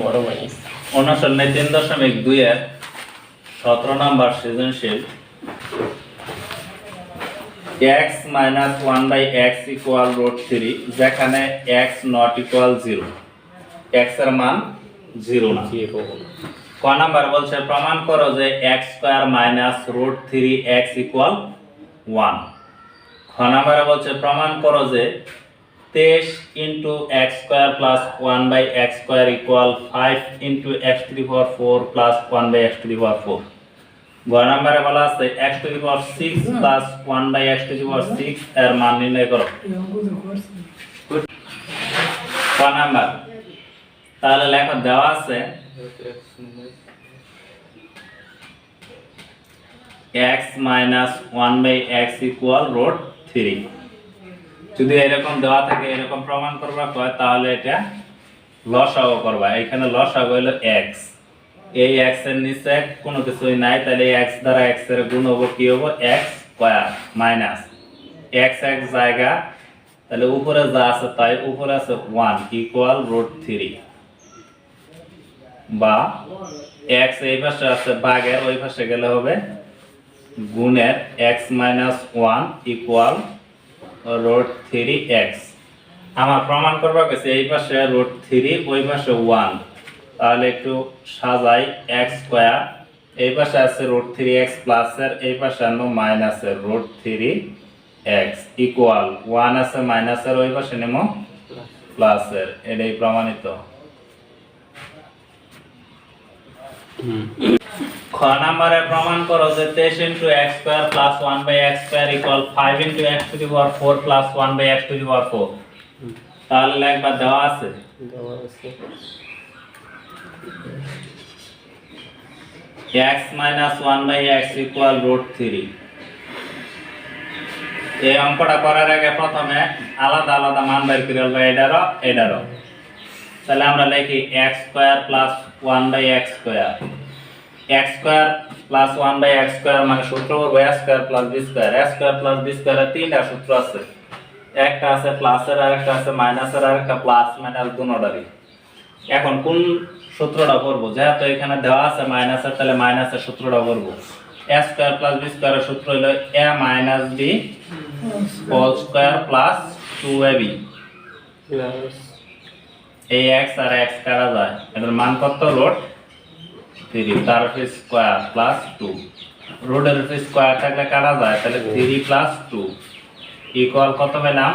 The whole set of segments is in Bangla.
বড় মাইনাস অনুসরণে 3.2 এর 17 নম্বর সৃজনশীল x minus 1 by x equal root 3 যেখানে x not equal 0 x এর মান 0 না। ক নাম্বার বলছে প্রমাণ করো যে x square minus root 3x equal 1। খ নাম্বারে বলছে প্রমাণ করো যে 23 into x square plus 1 by x square equal 5 into x to the power 4 plus 1 by x to the power 4। গ নম্বরে বলা আছে x to the power 6 plus 1 by x to the power 6 এর মান নির্ণয় করো। ক নাম্বার তাহলে লেখা দেওয়া আছে x minus 1 by x equal root 3। যদি এরকম দেওয়া থাকে এরকম প্রমাণ করবা কয় তাহলে এটা লসাগু করবা। এখানে লসাগু হলো x, এই x এর নিচে কোনো কিছুই নাই, তাহলে x দ্বারা x এর গুণ হবে কি হবে x স্কয়ার মাইনাস x এক জায়গা, তাহলে উপরে যা আছে তাই উপরে আছে 1 ইকুয়াল রুট 3 বা x এই পাশে আছে ভাগের ওই পাশে গেলে হবে গুণের x minus 1 equal root 3x। আমার প্রমাণ করবা গেছে এই পাশে root 3 ওই পাশে 1, তাহলে একটু সাজাই x স্কয়ার এই পাশে আছে root 3x প্লাস এর এই পাশে আনো মাইনাস এর root 3x ইকুয়াল 1 আছে মাইনাস এর ওই পাশে নেমো প্লাস এর, এটাই প্রমাণিত। খ নম্বরে প্রমাণ করো যে 23 into x square plus 1 by x square equal 5 into x to the power 4 plus 1 by x to the power 4। তাহলে একবার দেওয়া আছে x minus 1 by x equal root 3। এই অঙ্কটা করার আগে প্রথমে আলাদা আলাদা মান বের করে নেব এটারও। তাহলে আমরা লিখি x square plus 1 by x square, x square plus 1 by x square মানে সূত্র করব a square plus b square। a square plus b square এর তিনটা সূত্র আছে, একটা আছে প্লাসের আর একটা আছে মাইনাসের আর একটা প্লাস মাইনাস দুটোটারই। এখন কোন সূত্রটা করব, যেহেতু এখানে দেওয়া আছে মাইনাসের তাহলে মাইনাসের সূত্রটা করব। a square plus b square এর সূত্র হলো a minus b whole square plus 2ab। এই x আর x কাটা যায়, এটার মান কত রুট 3 তার স্কয়ার প্লাস 2, রুটের স্কয়ার থাকলে কাটা যায়, তাহলে 3 প্লাস 2 ইকুয়াল কত পেলাম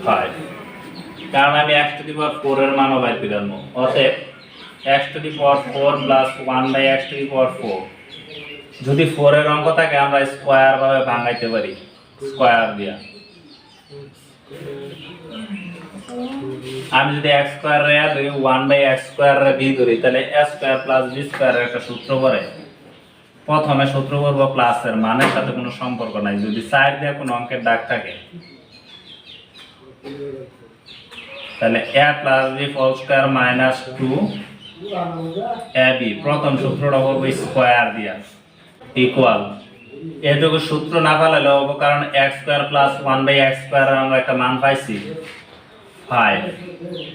5। কারণ আমি x টু দি পাওয়ার 4 এর মানও বের করে নেব, অতএব x to the power 4 plus 1 by x to the power 4। যদি 4 এর অঙ্ক থাকে আমরা স্কয়ার ভাবে ভাঙাইতে পারি স্কয়ার দিয়া। আমি যদি x স্কয়ার রে ধরি 1 বাই x স্কয়ার রে b ধরি, তাহলে a square plus b square এর একটা সূত্র পড়ে। প্রথমে সূত্র করব প্লাস এর মানের সাথে কোনো সম্পর্ক নাই, যদি সাইড দিয়ে কোনো অঙ্কের দাগ থাকে তাহলে a plus b whole square minus 2 ab, প্রথম সূত্রটা করব স্কয়ার দিয়া ইকুয়াল এটুকু সূত্র না ফেলালে হবে, কারণ x square plus 1 by x square আমরা একটা মান পাইছি 5,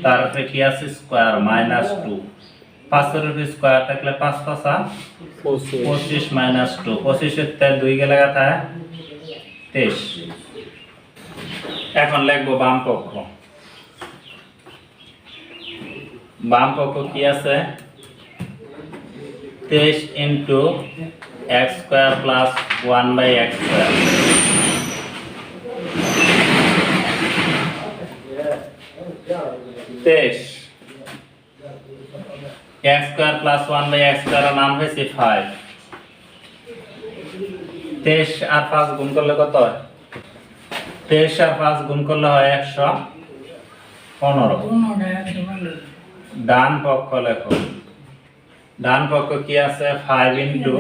তারপরে কি আছে স্কয়ার মাইনাস 2, 5 এর স্কয়ার থাকলে 5 5 25 মাইনাস 2, 25 এর তে 2 গেলে কথা 23। এখন লিখব বাম পক্ষ। বাম পক্ষ কি আছে 23 into x square plus 1 by x square. x square plus 1 by x square এর মান হয়েছে 5। 23 আর 5 গুণ করলে কত হয়? 23 আর 5 গুণ করলে হয় 115। ডান পক্ষ লেখো। ডান পক্ষ কি আছে 5 into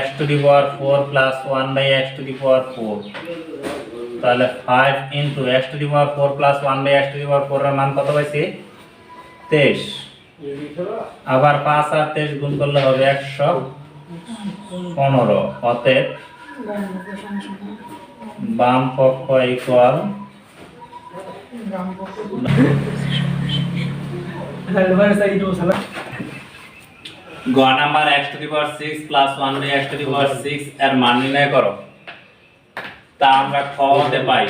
x to the power 4 plus 1 by x to the power 4। তাহলে 5 into x to the power 4 plus 1 by x to the power 4 এর মান কত পাইছি 23। আবার 5 আর 23 গুণ করলে হবে 115। অতএব বাম পক্ষ ইকুয়াল গ number x to the power 6 plus 1 by x to the power 6 এর মান নির্ণয় করো। তা আমরা খ হতে পাই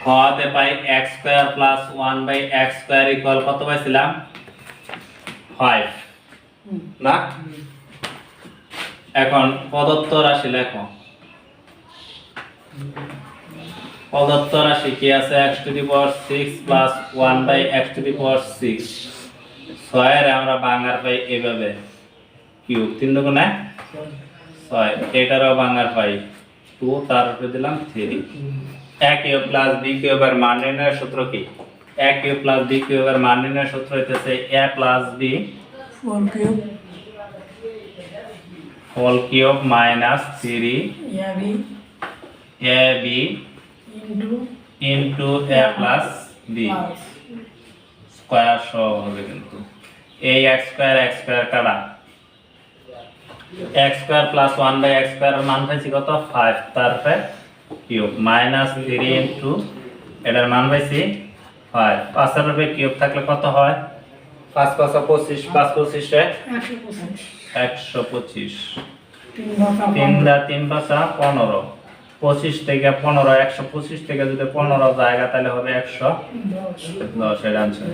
খ হতে পাই x square plus 1 by x square equal কত পাইছিলাম 5 না। এখন প্রদত্ত রাশি লেখো। প্রদত্ত রাশি কি আছে x to the power 6 plus 1 by x to the power 6 6 এর আমরা ভাঙার পাই এইভাবে কিউব 3 দুগুণে 6 এটারও ভাঙার পাই 2 তার উপরে দিলাম 3 a কিউব প্লাস b কিউবের মান নির্ণয়ের সূত্র কি a কিউব প্লাস b কিউবের মান নির্ণয়ের সূত্র হইতেছে a plus b whole cube minus 3 ab into a plus b square সহ হবে কিন্তু এই x স্কয়ার কাটা x square plus 1 by x square এর মান পাইছি কত 5 তারপরে কিউব মাইনাস 3 ইনটু এটার মান পাইছি 5 5 এর উপরে কিউব থাকলে কত হয় 5 5 25 5 25 এ 125 3 দা 3 5 15 25 থেকে 15 125 থেকে যদি 15 জায়গা তাহলে হবে 110 এর आंसर।